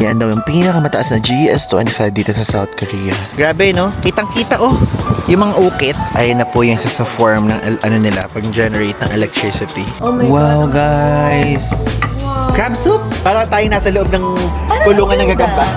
Yan daw yung pinakamataas na GS25 dito sa South Korea. Grabe, no? Kitang-kita, oh. Yung mga ukit, ayun na po yung sa form ng ano nila, pag-generate ng electricity. Oh my wow, God. guys! Wow. Crab soup? Parang tayo nasa loob ng kulungan ng gagamba.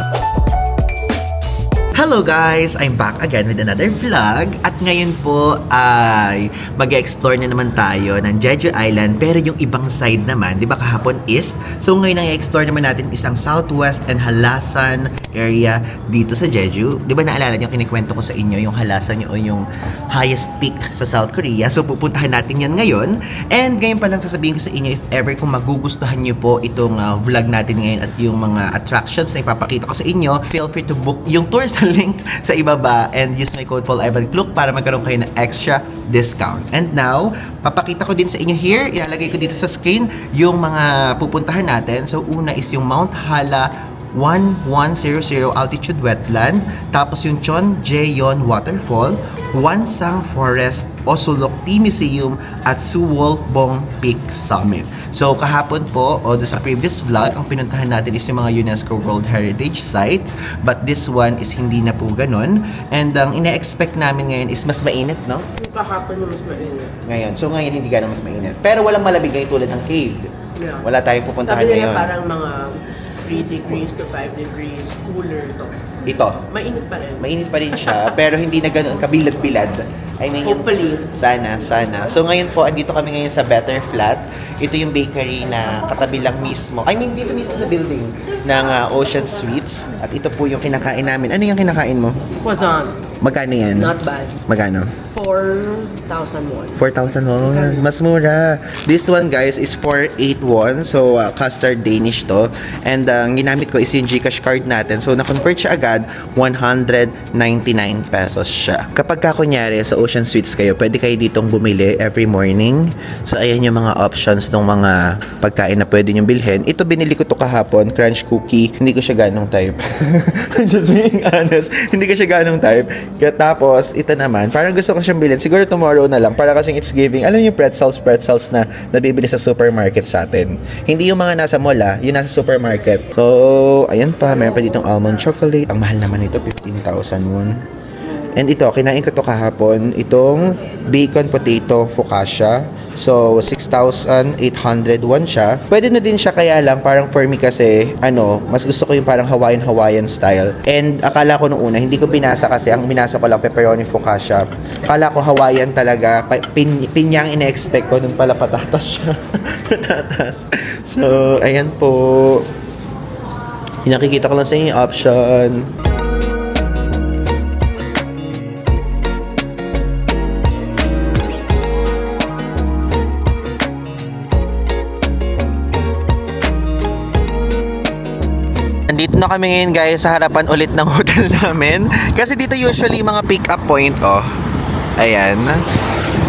Hello guys! I'm back again with another vlog. At ngayon po ay mag-explore na naman tayo ng Jeju Island. Pero yung ibang side naman, di ba kahapon east? So ngayon ang i-explore naman natin is ang southwest and Halasan area dito sa Jeju. Di ba naalala niyo, kinikwento ko sa inyo yung Halasan o yung highest peak sa South Korea. So pupuntahan natin yan ngayon. And ngayon pa lang sasabihin ko sa inyo, if ever kung magugustuhan niyo po itong vlog natin ngayon at yung mga attractions na ipapakita ko sa inyo, feel free to book yung tour sa link sa ibaba and use my code PaulIvanClook para magkaroon kayo ng extra discount. And now, papakita ko din sa inyo here, ilalagay ko dito sa screen yung mga pupuntahan natin. So una is yung Mount Hala 1100 altitude wetland, tapos yung Chonjeon waterfall, Wansang Forest, Osulok Tea Museum at Suwol Bong Peak Summit. So kahapon po o sa previous vlog, ang pinuntahan natin is yung mga UNESCO World Heritage Sites, but this one is hindi na po ganun. And ang ina-expect namin ngayon is mas mainit, no? Yung kahapon na mas mainit. Ngayon. So ngayon hindi ganun mas mainit. Pero walang malamig ngayon tulad ng cave. Yeah. Wala tayong pupuntahan Sabi nila ngayon. parang mga 3 degrees to 5 degrees cooler to. Ito. Mainit pa rin. Mainit pa rin siya, pero hindi na ganoon kabilad-bilad. I mean, Hopefully. Sana. So ngayon po, andito kami ngayon sa Better Flat. Ito yung bakery na katabi lang mismo. I mean, dito mismo sa building ng Ocean Sweets. At ito po yung kinakain namin. Ano yung kinakain mo? Croissant. Magkano yan? Not bad. Magkano? 4,000 won. 4,000 won. Mas mura. This one, guys, is 481. So, custard Danish to. And ang ginamit ko is yung Gcash card natin. So, na-convert siya agad, 199 pesos siya. Kapag kunyari sa Ocean Suites kayo, pwede kayo ditong bumili every morning. So, ayan yung mga options ng mga pagkain na pwede nyo bilhin. Ito, binili ko to kahapon, crunch cookie. Hindi ko siya ganong type. Just being honest. Hindi ko siya ganong type. Kaya tapos, ito naman, parang gusto ko siyang bilhin. Siguro tomorrow na lang, para kasing it's giving. Alam niyo yung pretzels na nabibili sa supermarket sa atin. Hindi yung mga nasa mall, yung nasa supermarket. So, ayan pa, meron pa ditong almond chocolate. Ang mahal naman ito, 15,000 won. And ito, kinain ko to kahapon, itong bacon potato focaccia. So, 6,800 won siya. Pwede na din siya, kaya lang parang for me kasi, mas gusto ko yung parang Hawaiian style. And akala ko nung una, hindi ko binasa kasi, ang binasa ko lang pepperoni focaccia. Akala ko Hawaiian talaga. Pinyang ina-expect ko, nung pala patatas siya. Patatas. So, ayan po. Nakikita ko lang sa inyo yung option. Nandito na kami ngayon, guys, sa harapan ulit ng hotel namin. Kasi dito usually mga pick up point, ayan.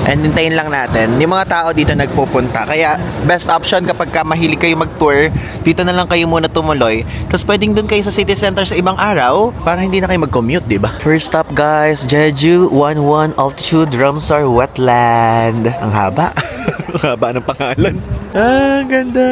And hintayin lang natin. Yung mga tao dito nagpupunta. Kaya best option kapag mahilig kayo mag-tour, dito na lang kayo muna tumuloy. Tapos pwedeng dun kayo sa city center sa ibang araw para hindi na kayo mag-commute, diba? First stop, guys, Jeju 11 altitude Ramsar wetland. Ang haba. Ang haba ng pangalan. Ah, ganda.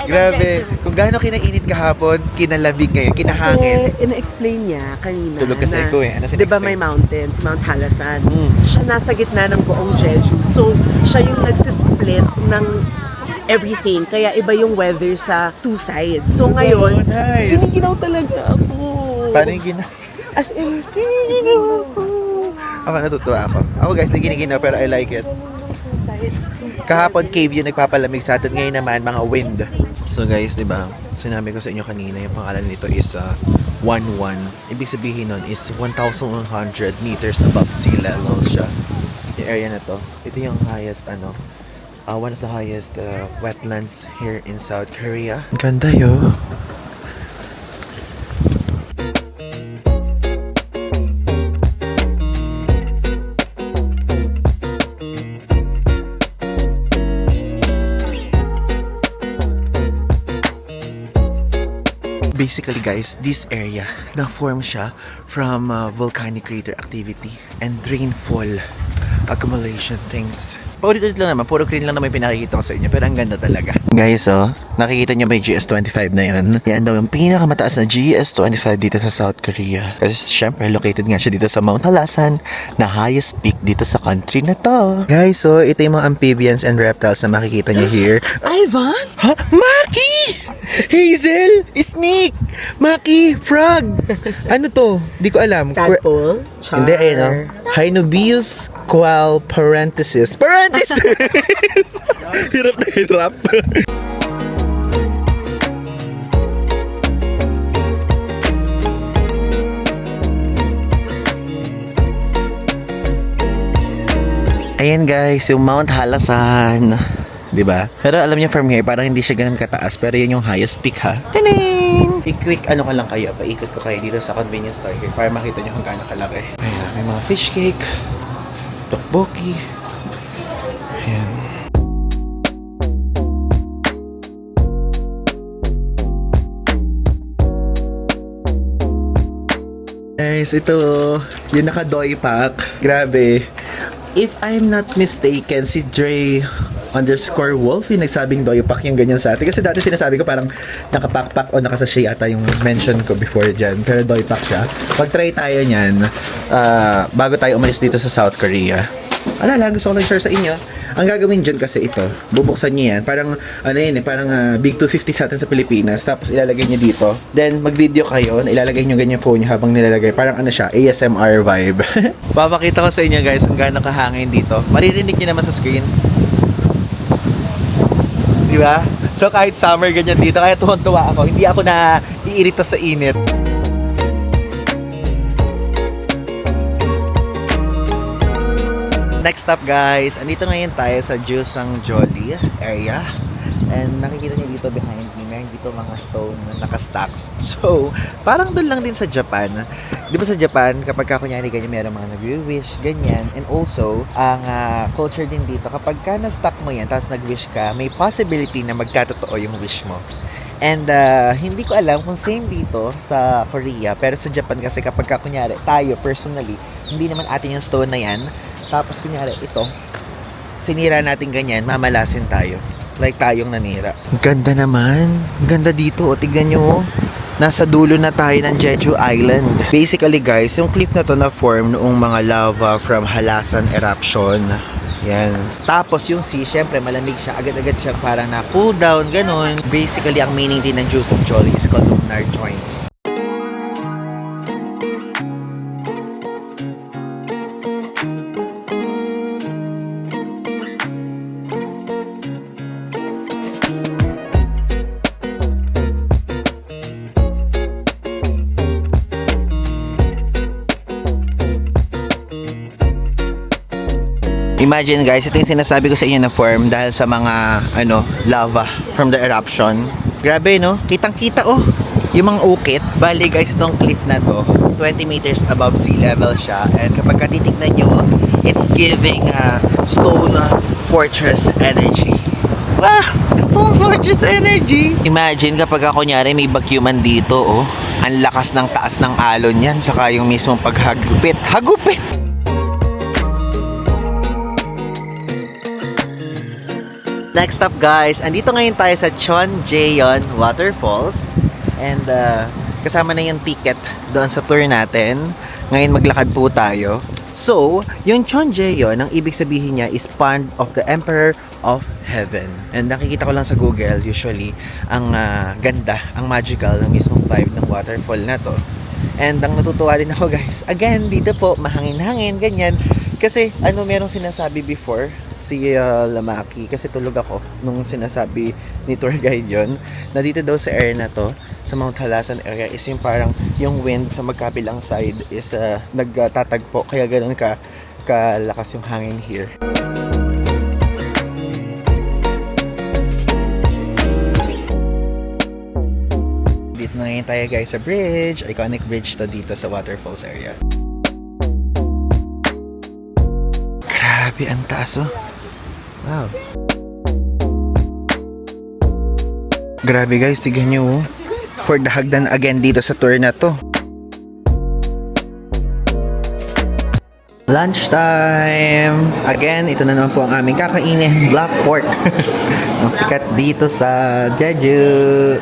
Grabe. Kung gaano kinainit kahapon, kinalamig ngayon, kinahangin. Kasi ina-explain niya kanina Tulog kasi na, ako ano di ba may mountain, si Mount Halasan. Siya nasa gitna ng buong Jeju. So, siya yung nagsisplit ng everything. Kaya iba yung weather sa two sides. So ngayon, nice. giniginaw talaga ako. Paano yung ginawa? As in, giniginaw ako. Ako natutuwa ako. Ako guys, nagiginaw pero I like it. Two sides. Kahapon cave yung nagpapalamig sa atin. Ngayon naman mga wind. So guys, di ba? Sinabi ko sa inyo kanina, yung pangalan nito is 11. Ibig sabihin nun is 1,100 meters above sea level siya. Yung area na to. Ito yung highest one of the highest wetlands here in South Korea. Ganda yo. Basically guys, this area na-form siya from volcanic crater activity and rainfall accumulation things. paulit-ulit lang naman, puro green lang naman yung pinakikita ko sa inyo, pero ang ganda talaga. Guys, nakikita niyo ba yung GS25 na yun? Yan daw yung pinakamataas na GS25 dito sa South Korea. Kasi syempre, located nga siya dito sa Mount Halasan, na highest peak dito sa country na to. Guys, so ito yung mga amphibians and reptiles na makikita niyo here. Ivan? Ha? Maki! Hazel! Snake! Maki! Frog! Ano to? Di ko alam. Tadpole? Char. Hindi, ayun o. Hynobius qual parenthesis. Parenthesis! Hirap na hirap. Ayan guys, yung Mount Halasan. Diba? Pero alam niyo from here, parang hindi siya ganun kataas. Pero yun yung highest peak ha. Taning! I-quick ano ka lang kayo. Paikot ko kayo dito sa convenience store here para makita niyo kung gaano kalaki. Ayan, may mga fish cake. Tteokbokki. Ayan. Guys, ito yung naka-doy pack. Grabe. If I'm not mistaken, si Dre _Wolf yung nagsabing doyopak yung ganyan sa atin. Kasi dati sinasabi ko parang nakapakpak o nakasashay ata yung mention ko before dyan. Pero doyopak siya. Pag-try tayo niyan, bago tayo umalis dito sa South Korea. Alala, gusto ko lang share sa inyo. Ang gagawin dyan kasi ito, bubuksan niyo yan. Parang, ano yun parang Big 250 sa atin sa Pilipinas. Tapos ilalagay niyo dito. Then, mag-video kayo, ilalagay niyo ganyan phone niyo habang nilalagay. Parang ano siya, ASMR vibe. Papakita ko sa inyo guys kung gaano kahangin dito. Maririnig niyo naman sa screen. Di ba? So, kahit summer ganyan dito, kaya tuwang-tuwa ako. Hindi ako na iirita sa init. Next up guys, andito ngayon tayo sa Jusang Jolly area. And nakikita niyo dito behind me, meron dito mga stone na naka-stacks. So, parang doon lang din sa Japan. Di ba sa Japan, kapag kunyari ganyan, meron mga nag-wish, ganyan. And also, ang culture din dito, kapag ka na-stack mo yan, tapos nag-wish ka, may possibility na magkatotoo yung wish mo. And hindi ko alam kung same dito sa Korea, pero sa Japan kasi kapag kunyari, tayo personally, hindi naman atin yung stone na yan. Tapos kunyari ito, sinira natin ganyan, mamalasin tayo. Like tayong nanira. Ganda naman. Ganda dito. O, tignan nyo. Nasa dulo na tayo ng Jeju Island. Basically guys, yung cliff na to na form noong mga lava from Halasan eruption. Yan. Tapos yung sea, syempre malamig siya. Agad-agad siya parang na cool down, ganun. Basically, ang meaning din ng Jusang Jolly is columnar joints. Imagine guys, ito yung sinasabi ko sa inyo na form dahil sa mga lava from the eruption. Grabe no, kitang-kita yung mga ukit. Bali guys, itong cliff na to 20 meters above sea level siya, and kapag titignan nyo, it's giving stone fortress energy. Wow! Stone fortress energy! Imagine kapag kunyari may bagyuman dito ang lakas ng taas ng alon yan, saka yung mismong paghagupit. Hagupit! Next up guys, andito ngayon tayo sa Chonjeon Waterfalls. And kasama na yung ticket doon sa tour natin. Ngayon maglakad po tayo. So, yung Chonjeon, ang ibig sabihin niya is Pond of the Emperor of Heaven. And nakikita ko lang sa Google, usually, ang ganda, ang magical ng mismong vibe ng waterfall na to. And ang natutuwa din ako guys, again, dito po, mahangin-hangin, ganyan. Kasi, merong sinasabi before, si Lamaki, kasi tulog ako nung sinasabi ni tour guide yon, na dito daw sa area na to, sa Mount Halasan area, is yung parang yung wind sa magkabilang side is nagtatagpo, kaya ganoon kalakas yung hangin here. Dito na ngayon tayo guys sa bridge, iconic bridge to dito sa waterfalls area. Grabe, ang taas Wow. Grabe guys, tignan nyo for the hagdan again dito sa tour na to. Lunchtime! Again, ito na naman po ang aming kakainin, black pork. Ang sikat dito sa Jeju.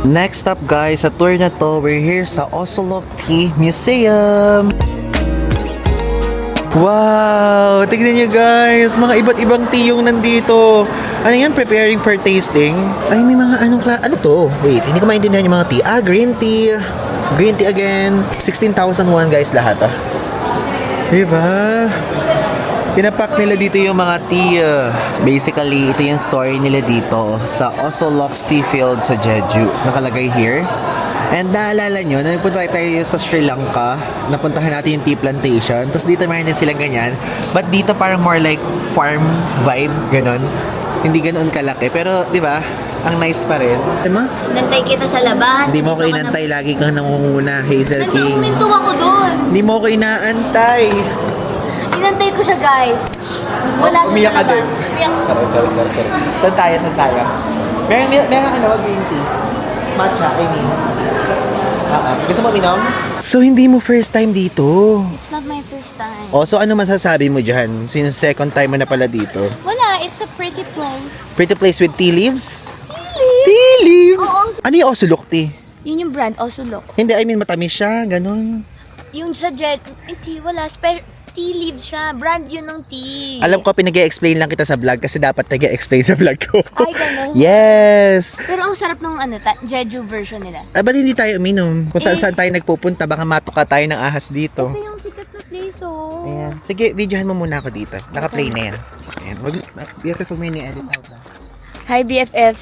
Next up guys, sa tour na to, we're here sa Osolok Tea Museum. Wow! Tignan nyo guys, mga iba't ibang tea yung nandito. Ano yan? Preparing for tasting? Ay, may mga ano to? Wait, hindi ko maintindihan yung mga tea. Green tea. Green tea again. 16,001 guys lahat Diba? Pinapak nila dito yung mga tea. Basically, ito yung story nila dito sa Osolok Tea Field sa Jeju. Nakalagay here. And naalala nyo, nagpunta tayo sa Sri Lanka, napuntahan natin yung tea plantation, tapos dito mayroon din silang ganyan. But dito parang more like farm vibe, ganon. Hindi ganon kalaki, pero di ba ang nice pa rin. Diba? Nantay kita sa labas. Hindi mo ko inantay, lagi kang nangunguna, Hazel King. Nandito ako doon. Hindi mo ko inaantay. Inantay ko siya, guys. Wala siya Umiyak sa ka labas. din. Umiyak. Saan tayo? Meron ano, green tea. Matcha, I mean. Gusto mo minom? So, hindi mo first time dito. It's not my first time. Oh, so ano masasabi mo dyan? Since second time mo na pala dito. Wala, it's a pretty place. Pretty place with tea leaves? Really? Tea leaves? Oo. Ano yung Osolok tea? Yun yung brand, Osolok. Hindi, I mean matamis siya, ganun. Yung sa Jet, hindi, wala. Tea leaves siya. Brand yun ng tea. Alam ko, pinag-explain lang kita sa vlog kasi dapat nag-explain sa vlog ko. Ay, ganun. Yes! Pero ang sarap ng Jeju version nila. Ba't hindi tayo uminom? Kung saan tayo nagpupunta, baka matuka tayo ng ahas dito. Ito yung sikat na place, oh. Ayan. Sige, videohan mo muna ako dito. Naka-play na yan. Ayan. BFF, huwag mo edit out na. Hi, BFF.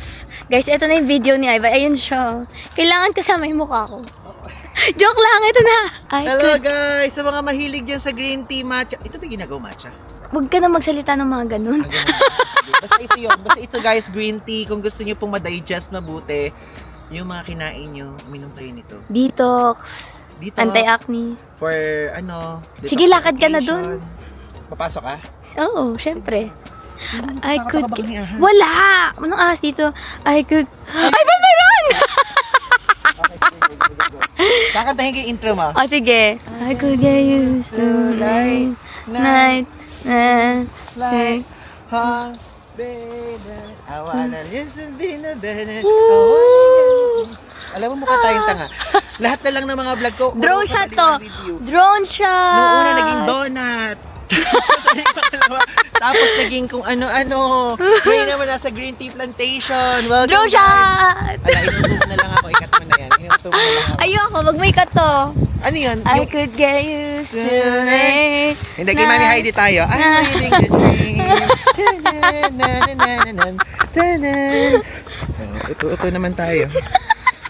Guys, ito na yung video ni Ivan. Ayun siya. Kailangan kasama yung mukha ko. Joke lang, ito na. Hello guys! Sa mga mahilig dyan sa green tea matcha. Ito ba ginagawa matcha? Huwag ka na magsalita ng mga ganun. Basta ito yun. Basta ito guys, green tea. Kung gusto nyo pong ma-digest mabuti, yung mga kinain nyo, uminom kayo nito. Detox. Dito. Anti-acne. For ano, Sige, lakad ka na dun. Papasok ka? Oo, syempre. I Baka could... baka ni ahas. Wala! Anong ahas dito? I could... Ay, ba't meron? Kakantahin ko yung intro mo. Oh, sige. I could get used to night. Say. Huh, baby, I wanna listen to the better. I wanna... Alam mo, mukha tayong tanga. Lahat na lang ng mga vlog ko. Drone puro shot madali to. na review. Drone shot. Noong una naging donut. Tapos naging kung ano-ano. Ngayon naman nasa green tea plantation. Welcome Drone guys. shot. Ala, inuto mo na lang ako. Ikat mo na yan. Inuto mo na lang ako. Ayoko, wag mo ikat to. Ano yun? I could get used to it. Hindi, kay Mami Heidi tayo. I'm living the dream. Ito naman tayo.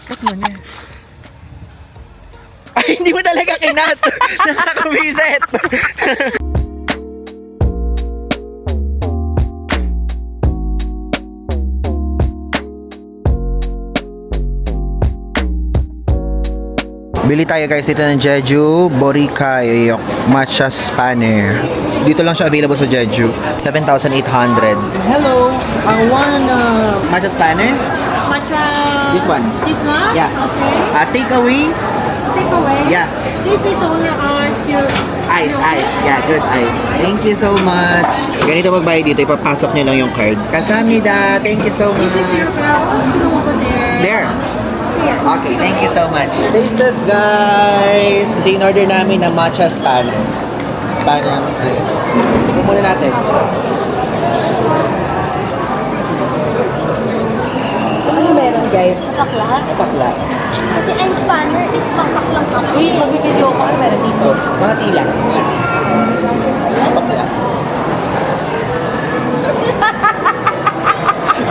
Cut mo na. Ay, hindi mo talaga kinat. Nakakabisit. Bili tayo guys dito ng Jeju Boracay Matcha Spanner. Dito lang siya available sa Jeju. 7,800. Hello! I want matcha spanner. Matcha. This one. This one? Yeah. Okay. Take away. Take away. Yeah. This is only ours. Ice. Yeah, good ice. Thank you so much. Ganito magbayad dito. Ipapasok nyo lang yung card. Kasamnida. Thank you so much. Your bill over there. There. Here. Okay, thank you so much. Taste this, guys! Ito yung order namin na matcha spanner. Spanner. Tingnan muna natin. So, ano meron guys? Pakla. Pakla. Kasi ang spanner is pakaklang kape. Uy, mag-video ko. Ano meron dito? Mga tila. Mga tila. Pakla.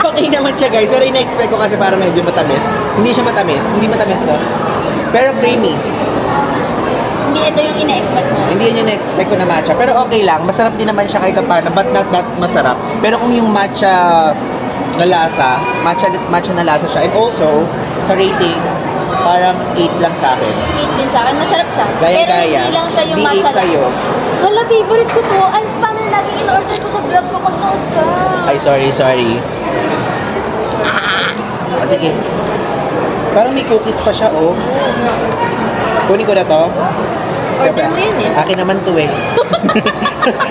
Okay naman siya, guys. Pero ina-expect ko kasi para medyo matamis. Hindi siya matamis. Hindi matamis to. Pero creamy. Hindi ito yung ina-expect mo. Hindi yun yung na-expect ko na matcha. Pero okay lang. Masarap din naman siya kahit paano. But not that masarap. Pero kung yung matcha na lasa, matcha na lasa siya. And also, sa rating, parang 8 lang sa akin. 8 din sa akin. Masarap siya. Pero Gaya-gaya. hindi lang siya yung Di matcha 8 sa'yo. Hala, favorite ko to. Ang spanner yung lagi in-order ko sa vlog ko pag nood ka. Ay, sorry. Sige. Parang may cookies pa siya, oh. Kunin ko na to. Order mo yun eh. Akin naman to eh.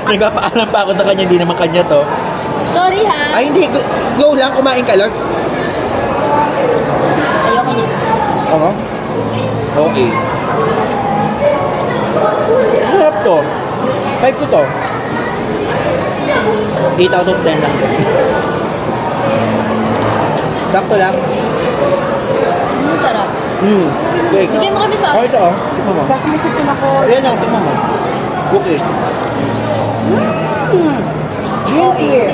Nagpapaalam pa ako sa kanya, hindi naman kanya to. Sorry ha. Ay, hindi. Go lang, kumain ka lang. Ayoko niya. Oo. Okay. Sarap to. 5 ko to. 8 out of 10 lang to. Sakto lang. Sarap. Okay. Bigyan mo kami pa. Oh, ito oh. Tikman mo. Kasi may sipin ako. Ayan lang, tikman mo. Okay. Green tea.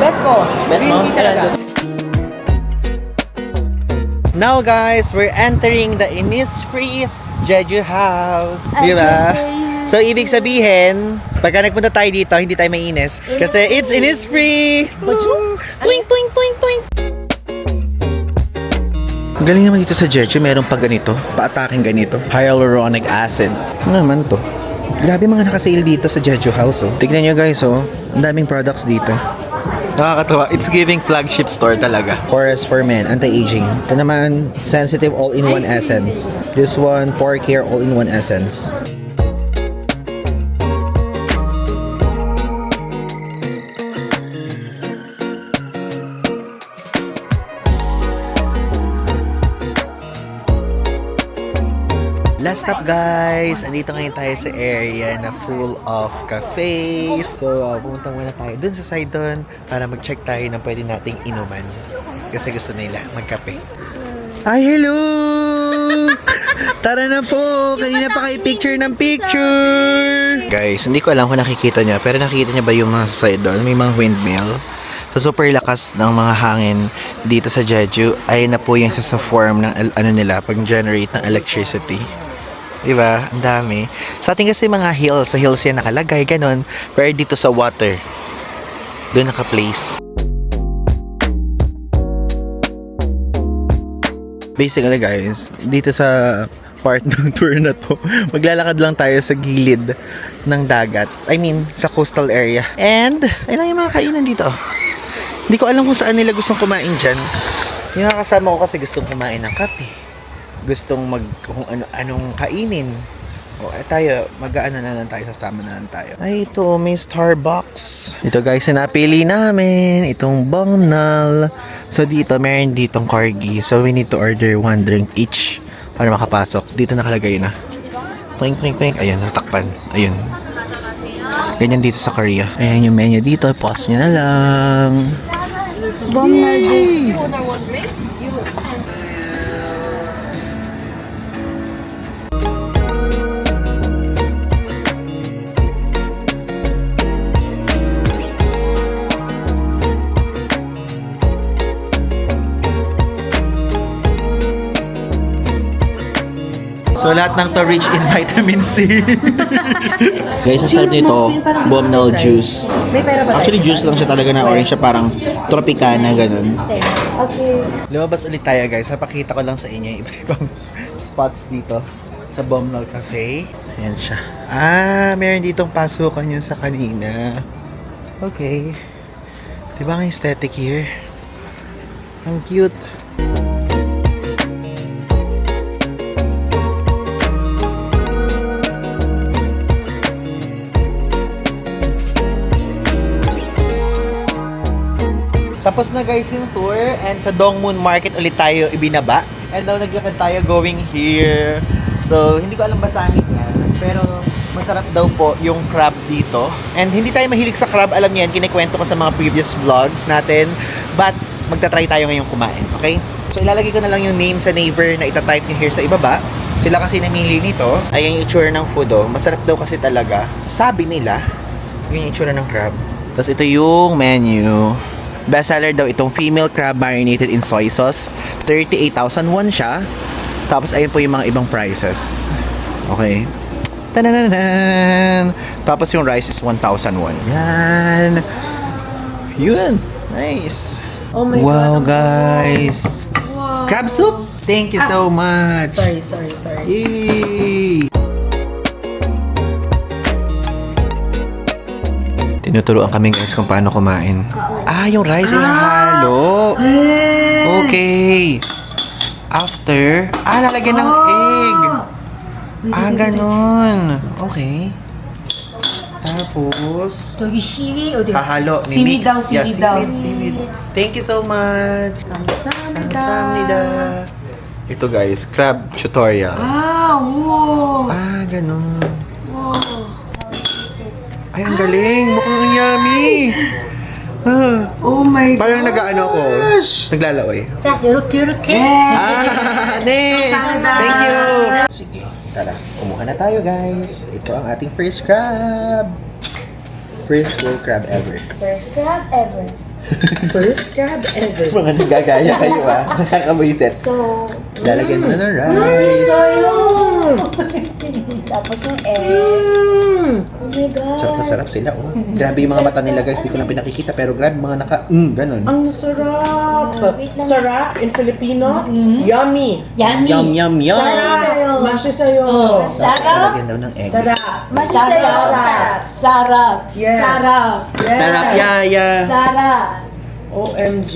Bet ko. Bet mo? Ayan. Now guys, we're entering the Innisfree Jeju House. Di ba? So, ibig sabihin, pagka nagpunta tayo dito, hindi tayo mainis. Kasi it's Innisfree! Twing, twing, twing, twing! Ang galing naman dito sa Jeju, meron pa ganito, pa-attacking ganito. Hyaluronic acid. Ano naman to? Grabe mga nakasale dito sa Jeju House, oh. Tignan nyo guys, oh. Ang daming products dito. Nakakatawa. It's giving flagship store talaga. Porous for men, anti-aging. Ito naman, sensitive all-in-one essence. This one, pore care all-in-one essence. Last stop guys, andito ngayon tayo sa area na full of cafes. So, pumunta muna tayo dun sa side dun para mag-check tayo ng pwede nating inuman. Kasi gusto nila magkape. Ay, hello! Tara na po! Kanina pa kayo picture ng picture! Guys, hindi ko alam kung nakikita niya, pero nakikita niya ba yung mga side doon? May mga windmill. Sa super lakas ng mga hangin dito sa Jeju, ay na po yung sa form ng ano nila, pag-generate ng electricity. Diba? Ang dami. Sa ating kasi mga hills, sa hills yan nakalagay, ganun. Pero dito sa water, doon naka-place. Basically guys, dito sa part ng tour na to, maglalakad lang tayo sa gilid ng dagat. I mean, sa coastal area. And, ayun lang yung mga kainan dito. Hindi ko alam kung saan nila gustong kumain dyan. Yung mga kasama ko kasi gustong kumain ng kape. Gustong kung anong kainin. O, tayo, mag-ano na lang tayo, sasama na lang tayo. Ay, ito, may Starbucks. Ito guys, napili namin. Itong Bongnal. So, dito, meron ditong corgi. So, we need to order 1 drink each para makapasok. Dito nakalagay na. Twink, twink, twink. Ayan, natakpan. Ayun. Ganyan dito sa Korea. Ayan yung menu dito. Pause nyo na lang. Bongnal juice. So, lahat ng to rich in vitamin C. Guys, ang sarap nito, Bongnal juice. May pera ba? Actually, juice lang siya talaga na orange siya, parang tropicana, ganun. Okay. Lumabas ulit tayo guys, napakita ko lang sa inyo yung iba't ibang spots dito sa Bongnal Cafe. Ayan siya. Ah, meron ditong pasukan yun sa kanina. Okay. Diba ang aesthetic here? Ang cute. Tapos na guys yung tour, and sa Dongmun Market ulit tayo ibinaba. And now naglakad tayo going here. So hindi ko alam ba sa amin yan, pero masarap daw po yung crab dito. And hindi tayo mahilig sa crab, alam niyan, kinikwento ko sa mga previous vlogs natin. But magta-try tayo ngayong kumain, okay? So ilalagay ko na lang yung name sa Naver na itatype nyo here sa ibaba. Sila kasi namili nito. Ayan yung itsura ng food, oh. Masarap daw kasi talaga. Sabi nila, yun yung itsura ng crab. Tapos ito yung menu. Bestseller daw itong female crab marinated in soy sauce. 38,000 won siya. Tapos ayun po yung mga ibang prices. Okay. Tanananan! Tapos yung rice is 1,000 won. Yan. Yun. Nice. Oh my Wow, God. guys. Wow. Crab soup? Thank you so much. Sorry. Yay! Tinuturuan kami guys kung paano kumain. Yung rice ay halo. Okay. After, lalagyan ng egg. Ganun. Okay. Tapos, hahalo. Seaweed daw, seaweed daw. Seaweed. Thank you so much. Kamsahamnida. Ito guys, crab tutorial. Wow! Ganun. Ay, ang galing. Mukhang yummy. Oh my God! Parang nag-ano ko. Naglalaway. Ne! Thank you! Sige, tara. Kumuha na tayo guys. Ito ang ating first crab. First whole crab ever. First crab ever. First crab ever. Mga nagagaya kayo Nakakabuisit. So, Lalagyan mo na ng rice. tapos yung egg. Oh my God. Sarap na sarap sila Grabe yung mga mata nila guys. Di ko na pinakikita pero grabe mga ganun. Ang sarap! Wait lang. Sarap in Filipino. Yummy! Yum, yum, yum. Sarap! Mashi sa'yo! Sarap. Lalagyan daw ng egg. Sarap! Sarap. Sarap. Yes! Sarap. Sarap, yaya. Sarap. OMG!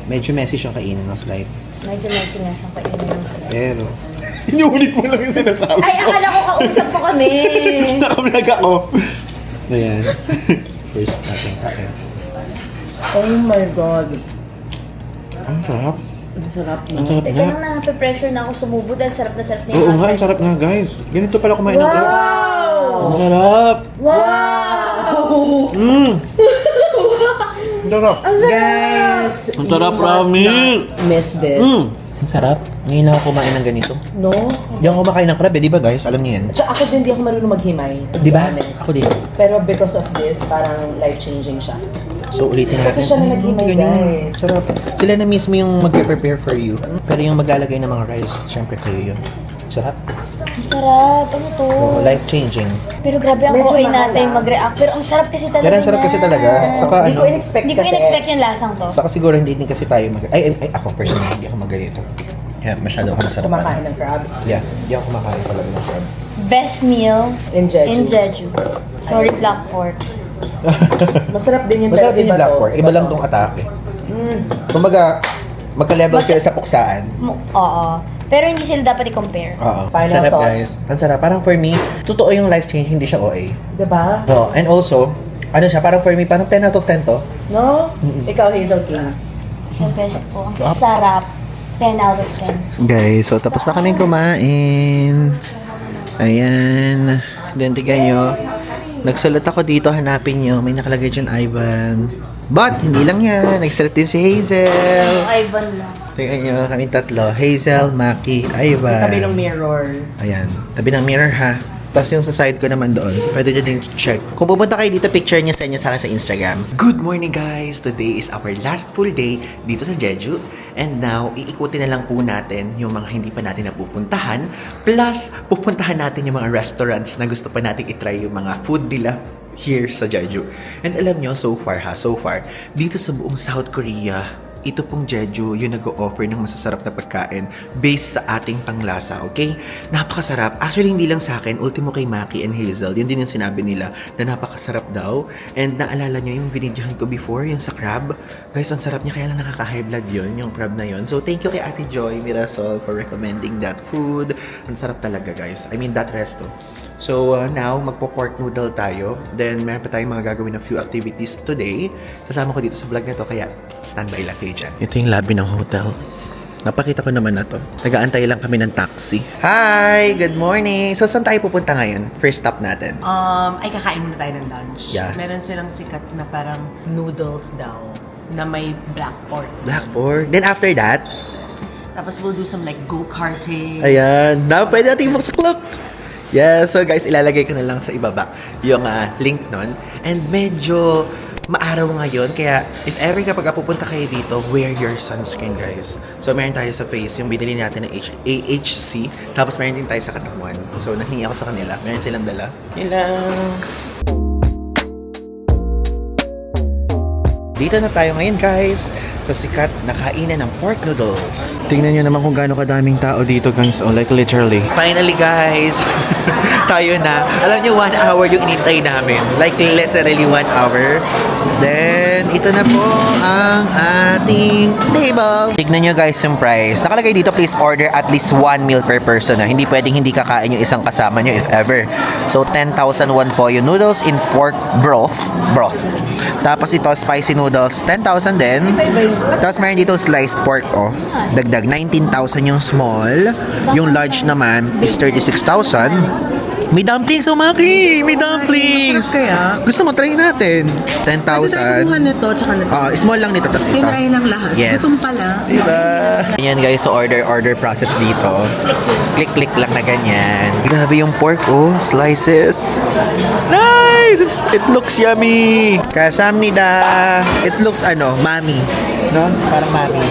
Medyo messy siyang kainin ng slide. Medyo messy nga siyang kainin ng slide. Pero, inuulit mo lang yung sinasabi Ay, akala ko kausap ko kami. Nakablog ako. Ayan. First natin kain. Oh my God! Ang sarap. Ang sarap Ang na. sarap Teka nga. lang, nape-pressure na ako sumubo dahil sarap na sarap na Oo yung nga, ang sarap nga guys. Ganito pala kumain ng crab. Wow! Ang sarap. Wow! Ang sarap. Ang sarap! Guys, Ang sarap, you must Rami. not miss this. Ang sarap. Ngayon lang ako kumain ng ganito. No? Hindi ako kumakain ng crab di ba guys? Alam niyo yan. Tsaka ako din, di ako marunong maghimay. to Di be ba? honest. Ako din. Pero because of this, parang life-changing siya. So ulitin natin. Kasi siya na naghimay, Ganyan. guys. Sarap. Sila na mismo yung magpe-prepare for you. Pero yung maglalagay ng mga rice, syempre kayo yun. Sarap. Ang sarap. Ano to? So, life-changing. Pero grabe ang Medyo kuhain mahal natin lang. mag-react. Pero ang sarap kasi talaga Pero ang sarap kasi niya. talaga. Saka Hindi ano, ko in-expect Hindi ko kasi. in-expect yung lasang to. saka siguro hindi din kasi tayo ay ako personally, hindi ako magalito. Yeah, masyado ako masarap. Kumakain ng crab. Yeah, hindi ako kumakain talaga ng crab. Best meal In Jeju. in Jeju. Sorry, black pork. Masarap din yung Masarap din yung black to. pork. Iba lang tong atake. Kumbaga, magka-level sila sa puksaan. Oo. Pero hindi sila dapat i-compare. Oo. Final Sarap thoughts. guys. Ang sarap. Parang for me, totoo yung life-changing, hindi siya OA. Diba? So, and also, ano siya, parang for me, parang 10 out of 10 to. No? Ikaw, Hazel King. Yung best po. Ang sarap. 10 out of 10. Guys, so tapos na kaming kumain. Ayan. Then, tignan nyo. Nagsulat ako dito, hanapin nyo. May nakalagay dyan, Ivan. But, hindi lang yan. Nagsulat din si Hazel. Ivan lang. Tignan nyo, kami tatlo. Hazel, Maki, Ivan. Sa tabi ng mirror. Ayan. Tabi ng mirror ha. Tapos yung sa side ko naman doon, pwede nyo din check. Kung pupunta kayo dito, picture niya sa inyo sa akin sa Instagram. Good morning guys! Today is our last full day dito sa Jeju. And now, iikutin na lang po natin yung mga hindi pa natin napupuntahan. Plus, pupuntahan natin yung mga restaurants na gusto pa natin itry yung mga food nila here sa Jeju. And alam nyo, so far, dito sa buong South Korea, ito pong Jeju yung nag-o-offer ng masasarap na pagkain based sa ating panglasa, okay? Napakasarap. Actually, hindi lang sa akin, ultimo kay Maki and Hazel, yun din yung sinabi nila na napakasarap daw. And naalala nyo yung binidyohan ko before, yung sa crab. Guys, ang sarap niya, kaya lang nakaka-high blood yun, yung crab na yun. So, thank you kay Ate Joy Mirasol for recommending that food. Ang sarap talaga, guys. I mean, that resto. So, now, magpo-pork noodle tayo. Then, meron pa tayong mga gagawin na few activities today. Kasama ko dito sa vlog na to, kaya standby lang kayo dyan. Ito yung lobby ng hotel. Napakita ko naman na to. Nag-aantay lang kami ng taxi. Hi! Good morning! So, saan tayo pupunta ngayon? First stop natin. Ay kakain muna tayo ng lunch. Yeah. Meron silang sikat na parang noodles daw na may black pork. Black pork. Then after that, Tapos we'll do some like go-karting. ayan. Na, pwede natin magsaklap. Yeah, so guys, ilalagay ko na lang sa ibaba yung link nun. And medyo maaraw ngayon, kaya if ever kapag pupunta kayo dito, wear your sunscreen, guys. So, meron tayo sa face, yung binili natin ng AHC, tapos meron din tayo sa katawan. So, nahingi ako sa kanila. Meron silang dala. Yun lang. Dito na tayo ngayon, guys, sa sikat na kainan ng pork noodles. Tingnan nyo naman kung gaano kadaming tao dito guys. Oh, like literally. Finally guys, tayo na. Alam nyo, 1 hour yung inintay namin. Like literally 1 hour. Then, ito na po ang ating table. Tignan nyo guys yung price. Nakalagay dito, please order at least 1 meal per person. Hindi pwedeng hindi kakain yung isang kasama nyo if ever. So, 10,000 won po yung noodles in pork broth. Tapos ito, spicy noodles, 10,000 din. Tapos mayroon dito sliced pork, oh. Dagdag, 19,000 yung small. Yung large naman is 36,000. May dumplings, Maki! May dumplings! Kaya? Gusto mo, try natin. 10,000. nito, tsaka nito. Small lang nito, tas ito. Tinry lang lahat. Yes. Gutom pala. Diba? Ganyan guys, so order process dito. Click lang na ganyan. Grabe yung pork, oh. Slices. Nice! It looks yummy. Kasamnida. It looks, mami. No? Parang mami.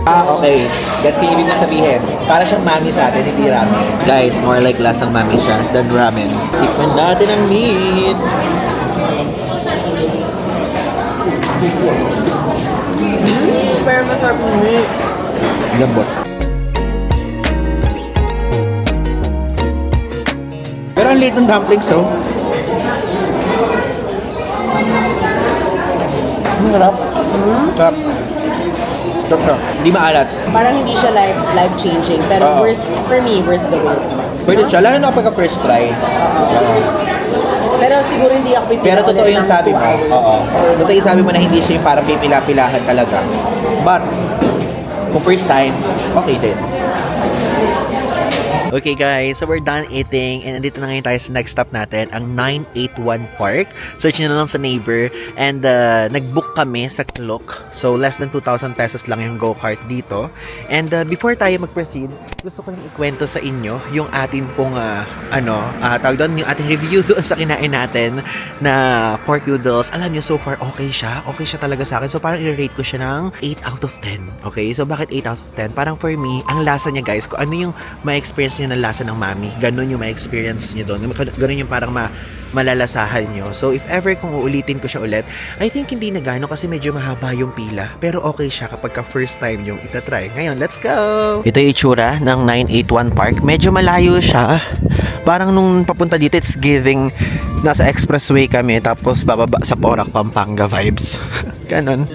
Okay. That's kaya ibig na sabihin. Para siyang mami sa atin, hindi ramen. Guys, more like lasang mami siya than ramen. Tikman natin ang meat. Pero masarap yung meat. Lambot. Pero ang late ng dumplings, oh. Ang sarap. Sarap. Sarap. Hindi maalat. Parang hindi siya life-changing, pero Oo. for me, worth the wait. Pwede siya, lalo na pagka first try. Pero siguro hindi ako pipila Pero totoo ulit yung ng sabi 2 mo. hours. Oo. Totoo yung sabi mo na hindi siya yung parang pipila-pilahan talaga. But, kung first time, okay din. Okay guys, so we're done eating and nandito na ngayon tayo sa next stop natin, ang 981 Park. Search nyo na lang sa neighbor and nag-book kami sa Klook. So less than 2,000 pesos lang yung go-kart dito. And before tayo mag-proceed, gusto ko lang ikwento sa inyo yung atin pong tawag doon, yung ating review doon sa kinain natin na pork noodles. Alam nyo, so far okay siya talaga sa akin. So parang i-rate ko siya ng 8 out of 10. Okay, so bakit 8 out of 10? Parang for me, ang lasa niya guys, kung ano yung ma-experience nyo ng lasa ng mami, ganun yung ma-experience nyo doon, ganun yung parang malalasahan nyo. So if ever kung uulitin ko siya ulit, I think hindi na gano kasi medyo mahaba yung pila, pero okay siya kapag ka first time yung itatry. Ngayon, let's go! Ito yung itsura ng 981 Park. Medyo malayo siya. Parang nung papunta dito, it's giving nasa expressway kami tapos bababa sa Porac, Pampanga vibes. Ganon.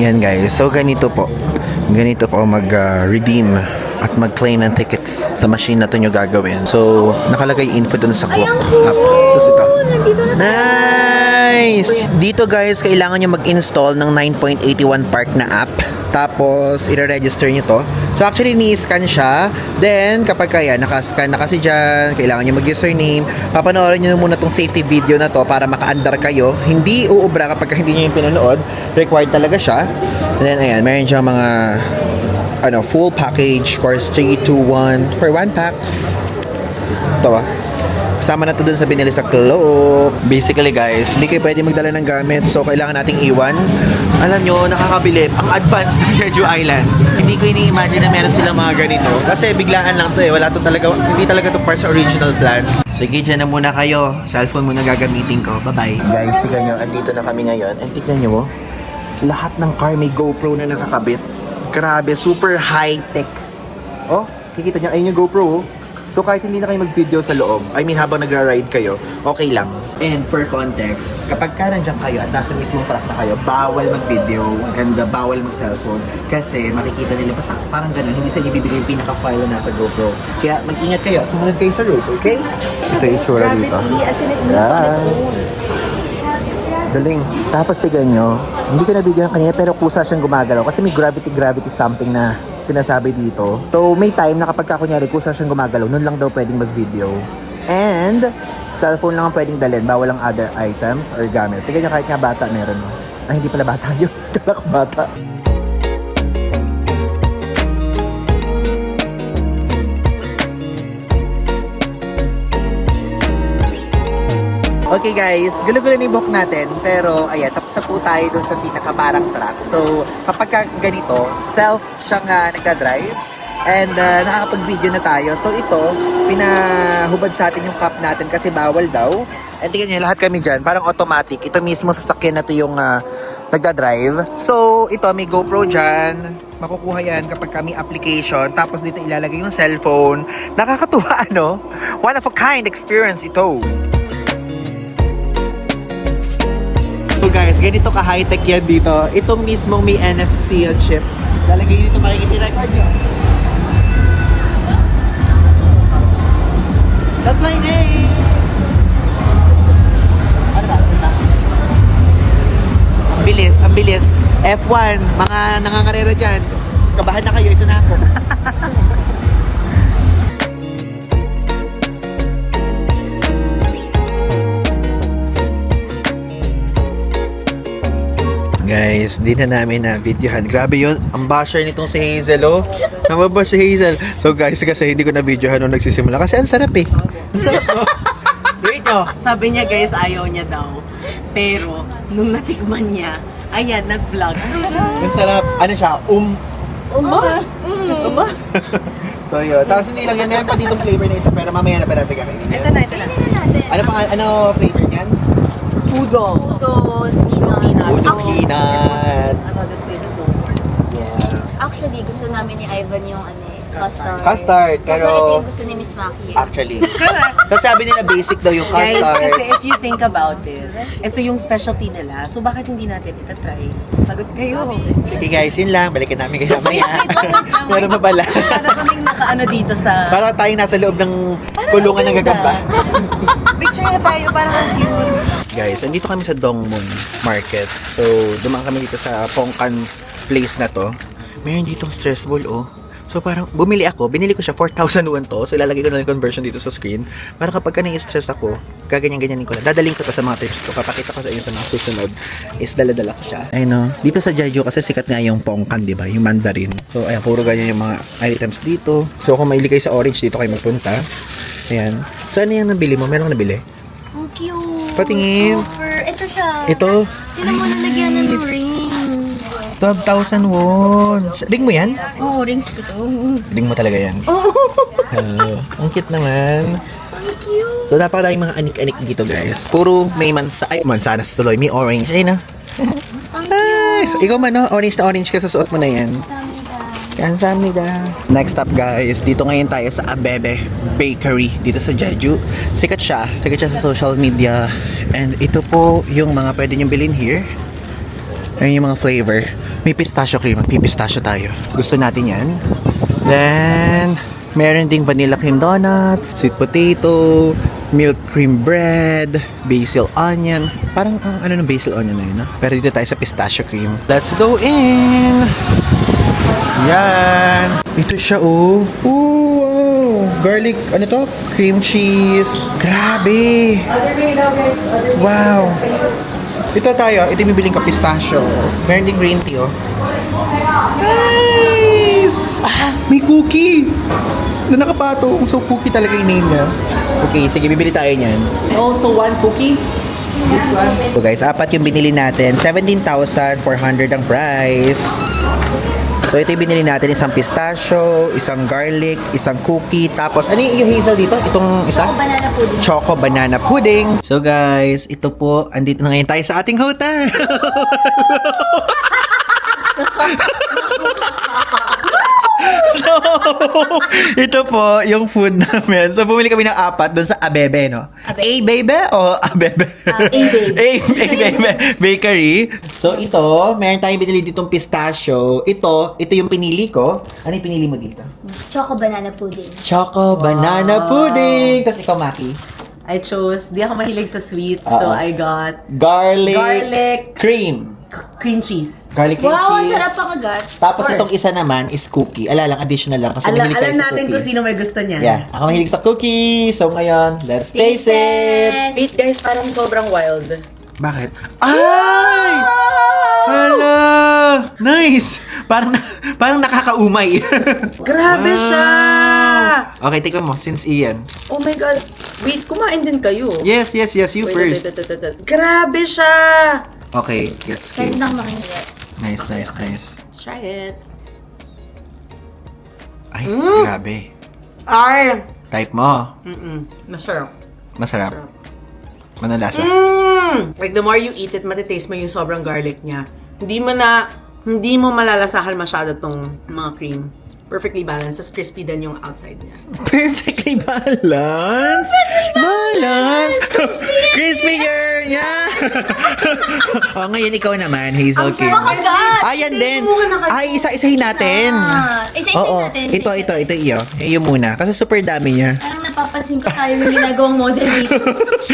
Yan guys, so ganito po mag-redeem at mag-claim ng tickets sa machine na to nyo gagawin. So, nakalagay info dun sa clock app. Tapos ito. Nandito na siya. Nice! Dito guys, kailangan nyo mag-install ng 9.81 Park na app. Tapos, i-register nyo to. So, actually, ni-scan siya. Then, kapag kaya, nakascan na kasi dyan, kailangan nyo mag-username. Papanoorin nyo muna tong safety video na to para maka-andar kayo. Hindi uubra kapag hindi nyo yung pinanood. Required talaga siya. And then, ayan, meron siyang mga full package, course 3, 2, 1 for 1 packs. Ito Kasama na to dun sa binili sa Klook. Basically guys, hindi kayo pwede magdala ng gamit, so kailangan nating iwan. Alam nyo, nakakabilib. Ang advanced ng Jeju Island. Hindi ko ini-imagine na meron silang mga ganito. Kasi biglaan lang to Wala to talaga, hindi talaga to part sa original plan. Sige, dyan na muna kayo. Cellphone muna gagamitin ko. Bye-bye. Guys, tignan nyo. Andito na kami ngayon. And tignan nyo, lahat ng car may GoPro na nakakabit. Grabe, super high-tech. Oh, kikita nyo, ayun yung GoPro. So kahit hindi na kayo mag-video sa loob, I mean habang nagra-ride kayo, okay lang. And for context, kapag ka nandiyan kayo at nasa mismong truck na kayo, bawal mag-video and bawal mag-cellphone kasi makikita nila basta parang ganun, hindi sa inyo bibigay yung pinaka-file na nasa GoPro. Kaya mag-ingat kayo at sumunod kayo sa rules, okay? Ito yung itsura dito. As in, it moves on its own. Galing. Tapos tignan nyo, hindi ko nabigyan kanina pero kusa siyang gumagalaw kasi may gravity something na sinasabi dito. So, may time na kapag kunyari kusa siyang gumagalaw, nun lang daw pwedeng mag-video. And, cellphone lang ang pwedeng dalhin, bawal ang other items or gamit. Tignan niya kahit nga bata meron mo. Ay, hindi pala bata yun. Kalak bata. Okay guys, gulo-gulo na yung buhok natin. Pero ayan, tapos na po tayo dun sa pinakaparang track. So, kapag ganito, self siyang nagdadrive. And nakakapag-video na tayo. So ito, pinahubad sa atin yung cup natin kasi bawal daw. And tingnan nyo, lahat kami dyan, parang automatic. Ito mismo sasakyan na to yung nagdadrive. So ito, may GoPro dyan. Makukuha yan kapag kami application. Tapos dito ilalagay yung cellphone. Nakakatuwa, ano? One of a kind experience ito. So guys, ganito ka high-tech yan dito. Itong mismong may NFC chip. Lalagay dito, makikita record nyo. That's my name! Ano ba? Ang bilis, ang bilis. F1, mga nangangarera dyan. Kabahan na kayo, ito na ako. Guys, di na namin na videohan. Grabe yun. Ang basher nitong si Hazel, oh. Nababash si Hazel. So guys, kasi hindi ko na videohan nung nagsisimula. Kasi ang sarap eh. Ang sarap, oh. Wait, no. Sabi niya guys, ayaw niya daw. Pero, nung natikman niya, ayan, nag-vlog. Ang sarap. Ano siya? Uma? So yun. Tapos hindi lang yan. Meron pa ditong flavor na isa. Pero mamaya na pa natin kami. Ito na, ito na. Ano flavor niyan? Pudo. Pudo So, peanut. this place is known for. Yeah. Actually, gusto namin ni Ivan yung custard. Custard, Pero ito pero yung gusto ni Miss Maki. actually. Kasi sabi nila basic daw yung Guys, custard. kasi if you think about it, ito yung specialty nila. So, bakit hindi natin itatry? Sagot kayo. Sige guys, yun lang. Balikan namin kayo So, wait mamaya. lang. Meron pa pala. Para kaming nakaano dito sa... Parang tayo nasa loob ng kulungan ng gagamba. Picture nga tayo, parang ang cute. Guys, andito kami sa Dongmun Market. So, dumaan kami dito sa Pongkan place na to. Mayroon ditong stress ball, oh. So, parang bumili ako. Binili ko siya 4,000 won to. So, ilalagay ko na yung conversion dito sa screen. Para kapag na-stress ako, gaganyan-ganyanin ko lang. Dadaling ko to sa mga tips ko. Papakita ko sa inyo sa mga susunod. Is dala-dala ko siya. Ay no. Dito sa Jeju kasi sikat nga yung Pongkan, di ba? Yung Mandarin. So, ayan, puro ganyan yung mga items dito. So, kung maili kayo sa Orange, dito kayo magpunta. Ayan. So, ano yung nabili mo? Meron ka nabili? Ang cute. Patingin. Super. Ito siya. Ito. Tinan mo nalagyan ng ring. 12,000 won. Ring mo yan? Oo, rings ko to. Ring mo talaga yan. Ang cute naman. Ang cute. So, dapat tayong mga anik-anik dito, guys. Puro may mansanas tuloy. May orange. Ay, na. Ang Nice. Ikaw man, no? Orange na orange ka sa suot mo na yan. Kansamnida. Next up, guys. Dito ngayon tayo sa Abebe Bakery. Dito sa Jeju. Sikat siya. Sikat siya sa social media. And ito po yung mga pwede nyo bilhin here. Ayun yung mga flavor. May pistachio cream. Magpipistachio tayo. Gusto natin yan. Then, meron ding vanilla cream donuts, sweet potato, milk cream bread, basil onion. Parang ang ano ng basil onion na yun, no? Pero dito tayo sa pistachio cream. Let's go in! Yan! Ito siya, oh. Oh, wow! Garlic, ano to? Cream cheese. Grabe! Wow! Ito tayo, ito yung bibiling ka pistachio. Meron ding green tea, oh. Nice! Ah, may cookie! Na nakapatong. So, cookie talaga yung name niya. Okay, sige, bibili tayo niyan. Also, one cookie. This one. So guys, apat yung binili natin. 17,400 ang price. So, ito yung binili natin. Isang pistachio, isang garlic, isang cookie. Tapos, ano yung hazel dito? Itong isa? Choco banana pudding. Choco banana pudding. So guys, ito po, andito na ngayon tayo sa ating hotel. So, ito po yung food namin. So, bumili kami ng apat doon sa Abebe, no? A-Bebe o Abebe? A-Bebe Bakery. So, ito, meron tayong binili ditong pistachio. Ito yung pinili ko. Ano yung pinili mo dito? Choco banana pudding. Choco banana pudding. Tapos ikaw, Maki? I chose, di ako mahilig sa sweets, so I got Garlic cream. cream cheese. Garlic cream Wow, ang cheese. sarap pa kagat. Tapos Of course. itong isa naman is cookie. Lang, additional lang. Kasi mahilig tayo Alam sa natin cookie. kung sino may gusto niya. Yeah, ako mahilig sa cookie. So ngayon, let's taste it. Wait guys, parang sobrang wild. Bakit? Ay! Hala! Nice! Parang nakakaumay. Grabe siya! Okay, tikman mo, since Ian. Oh my God. Wait, kumain din kayo. Yes, you Wait, first. wait. Grabe siya! Okay, let's Pwede go. na makinig. Nice. Let's try it. Ay, grabe. Ay! Type mo. Masarap. Masarap. Ano lasa? Like the more you eat it, matitaste mo yung sobrang garlic niya. Hindi mo malalasahan masyado tong mga cream. Perfectly balanced. Tapos crispy din yung outside niya. Perfectly balanced. Balance. Crispier. Yeah. Oh, ngayon ikaw naman, Hazel Kim. Makagat! Ayan din. Hindi mo na Ay, isa-isahin natin. Isa-isa Oo. natin. Ito, iyo. Iyo muna. Kasi super dami niya. Parang napapansin ko tayo yung ginagawang model dito.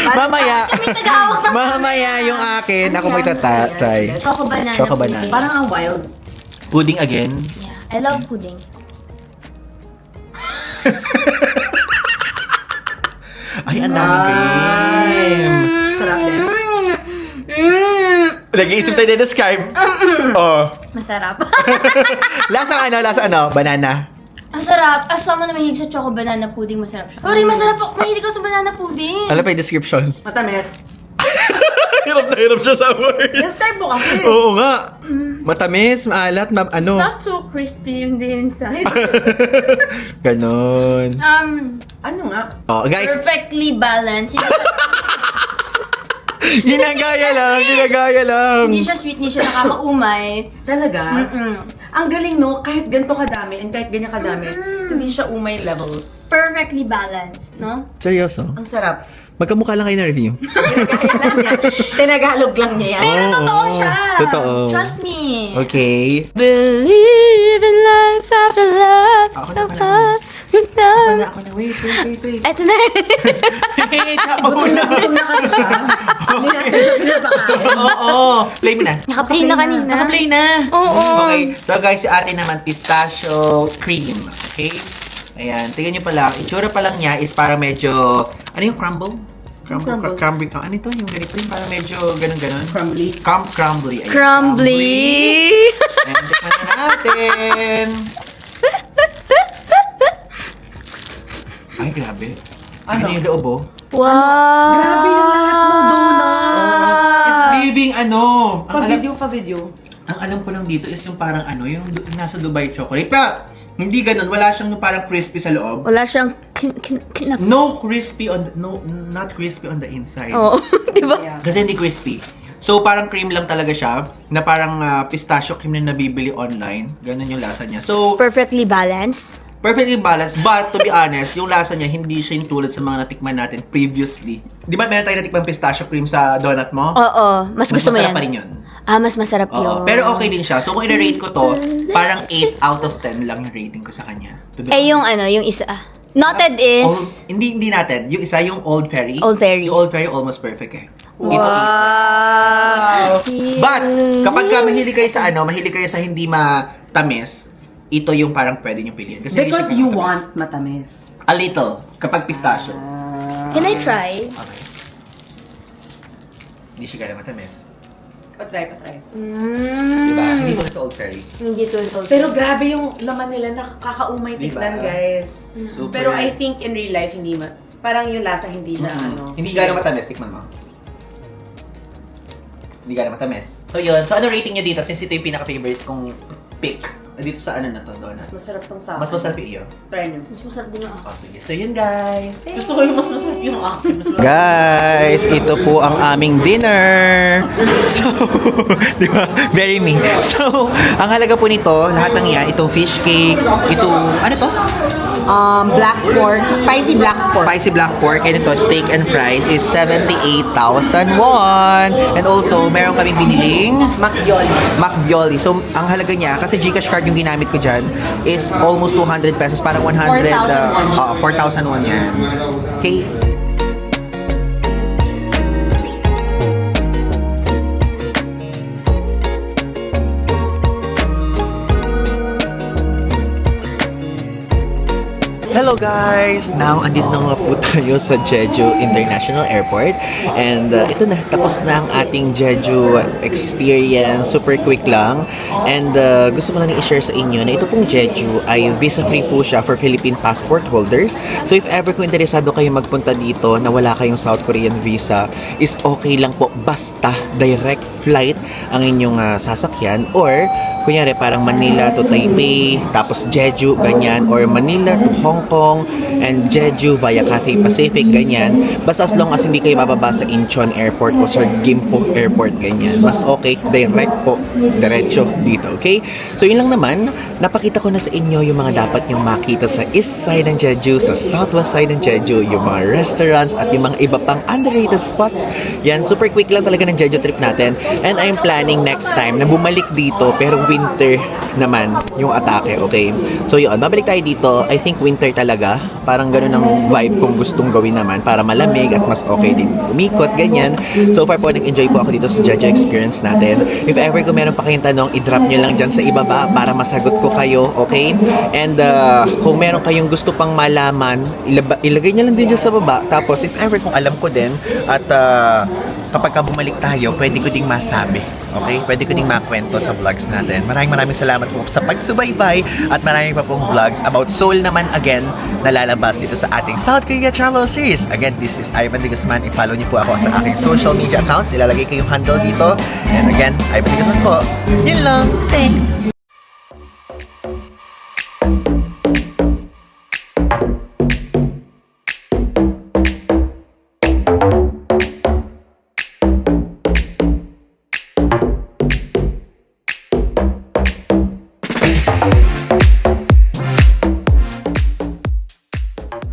Mamaya. Kami nag-aawak ng Mamaya yung akin. Ako magta-try. Choco banana. Choco banana. pudding. Parang ang wild. Pudding again. Yeah, I love pudding. Ay, ang daming cream. Sarap din. Nag-iisip tayo na describe. Oh. Masarap. Lasa ano? Banana. Ang sarap. As someone na mahilig sa choco banana pudding, masarap siya. Sorry, masarap ako. Mahilig ako sa banana pudding. Ano pa yung description? Matamis. hirap siya sa word. Describe mo kasi. Oo nga. Matamis, maalat, ano. Not so crispy yung the inside. Ganon. Ano nga? Oh, guys, Perfectly balanced. ginagaya lang. Hindi siya sweet, hindi siya nakakaumay. Talaga? Ang galing no, kahit ganito kadami and kahit ganyan kadami, hindi siya umay levels. Perfectly balanced, no? Seryoso? Ang sarap. Magkamukha lang kayo na review. Tinagalog lang niya yan. Pero totoo siya. Totoo. Trust me. Okay. Believe in life after love. Ako na. Wait. Ito na. Gutom na kasi siya. Hindi natin siya pinapakain. Oo. Play mo na. Naka-play na kanina. Naka-play na. Oo. Okay. So guys, si ate naman pistachio cream. Okay? Ayan. Tingnan nyo pala. Itsura pa lang niya is para medyo... Ano yung crumble? Crumble. Crumbly. Ano ito? Yung ganito yung parang medyo ganun-ganon. Crumbly. Crumbly. Ayan. Crumbly. Ayan. Tikman na natin. Ay, grabe. Ano yung loob, oh? Wow. Grabe yung lahat ng donut. It's giving Pa-video. Ang alam ko lang dito is yung parang yung nasa Dubai chocolate. Pero, hindi ganun. Wala siyang yung parang crispy sa loob. Wala siyang No crispy on not crispy on the inside. Oo. Diba? Yeah. Kasi hindi crispy. So, parang cream lang talaga siya. Na parang pistachio cream na nabibili online. Ganun yung lasa niya. So, Perfectly balanced. perfectly balanced. But, to be honest, yung lasa niya, hindi siya yung tulad sa mga natikman natin previously. Di ba meron tayo natikman pistachio cream sa donut mo? Oo. Mas gusto mo masarap yan. pa rin yun. Mas masarap Oo. yun. Pero okay din siya. So, kung i-rate ko to, parang 8 out of 10 lang yung rating ko sa kanya. To be yung honest. yung isa. Noted is... Hindi natin. Yung isa, yung Old Fairy. Old Fairy. Yung Old Fairy, almost perfect eh. Wow. But, kapag mahilig kayo sa mahilig kayo sa hindi matamis, ito yung parang pwede nyo piliin. Kasi hindi Because siya you matamis. want matamis. A little. Kapag pistachio. Can I try? Okay. Hindi siya kaya matamis. Patry. Diba? Hindi ko sa Old Fairy. Hindi to. Pero grabe yung laman nila, nakakaumay Diba? tignan, guys. Super. Pero I think in real life, parang yung lasa hindi siya, Hindi gano'ng matamis. Tikman mo. Hindi gano'ng matamis. So yun. So ano rating nyo dito? Since ito yung pinaka-favorite kong pick. Dito sa na to, donut. Mas masarap tong sa akin. Mas masarap yung iyo. Try nyo. Mas masarap din ako. Oh, sige. So yun, guys. Gusto ko yung mas masarap yung akin. Mas masarap. Guys, ito po ang aming dinner. So, di ba? Very me. So, ang halaga po nito, lahat ng yan, itong fish cake, itong, ano to? Black pork. Spicy black pork. Spicy black pork, and ito, steak and fries is 78,000 won. And also, meron kaming biniling Macchioli. Macbioli. So, ang halaga niya, kasi Gcash card yung ginamit ko dyan, is almost 200 pesos, parang 100, 4,000 won. 4,000 won yan. Okay. Hello guys! Now, andito na nga po tayo sa Jeju International Airport. And ito na, tapos na ang ating Jeju experience. Super quick lang. And gusto ko lang i-share sa inyo na ito pong Jeju ay visa-free po siya for Philippine passport holders. So if ever kung interesado kayo magpunta dito na wala kayong South Korean visa, is okay lang po. Basta direct flight ang inyong sasakyan, or kunyari parang Manila to Taipei, tapos Jeju, ganyan, or Manila to Hong Kong, and Jeju via Cathay Pacific, ganyan. Basta as long as hindi kayo mababa sa Incheon Airport o sa Gimpo Airport, ganyan. Mas okay, direct po, diretso dito, okay? So yun lang naman, napakita ko na sa inyo yung mga dapat nyong makita sa east side ng Jeju, sa southwest side ng Jeju, yung mga restaurants at yung mga iba pang underrated spots. Yan, super quick lang talaga ng Jeju trip natin. And I'm planning next time na bumalik dito, pero winter naman yung atake, okay? So yun, babalik tayo dito. I think winter talaga. Parang ganun ang vibe kung gustong gawin naman para malamig at mas okay din umikot, ganyan. So far po, nag-enjoy po ako dito sa Jeju experience natin. If ever kung meron pa kayong tanong, i-drop nyo lang dyan sa ibaba para masagot ko kayo, okay? And kung meron kayong gusto pang malaman, ilagay nyo lang din dyan sa baba. Tapos if ever kung alam ko din at kapag bumalik tayo, pwede ko ding masabi. Okay? Pwede ko ding makwento sa vlogs natin. Maraming salamat po sa pagsubaybay at maraming pa pong vlogs about Seoul naman again na lalabas dito sa ating South Korea Travel Series. Again, this is Ivan De Guzman. I-follow niyo po ako sa aking social media accounts. Ilalagay ko yung handle dito. And again, Ivan De Guzman po. Yun lang. Thanks!